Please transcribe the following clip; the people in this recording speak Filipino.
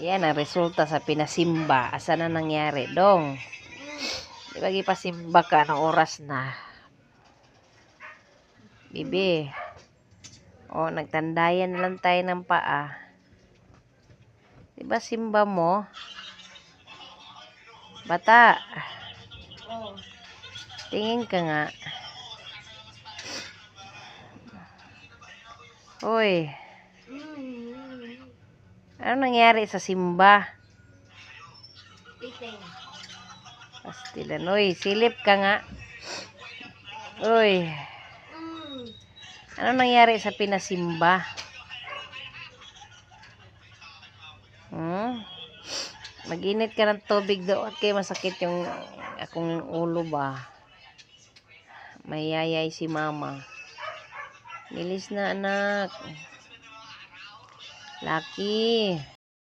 Yan ang resulta sa pinasimba. Asa na nangyari, dong? Di ba gipasimba ka ng oras na? Bibi. O, nagtandayan lang tayo ng paa. Di ba simba mo? Bata. Tingin ka nga. Uy. Ano nangyari sa simba? Pastilan. Uy, silip ka nga. Uy. Ano nangyari sa pinasimba? Mag-init ka ng tubig doon kaya masakit yung akong ulo ba. Mayayay si mama. Bilis na anak. Lucky.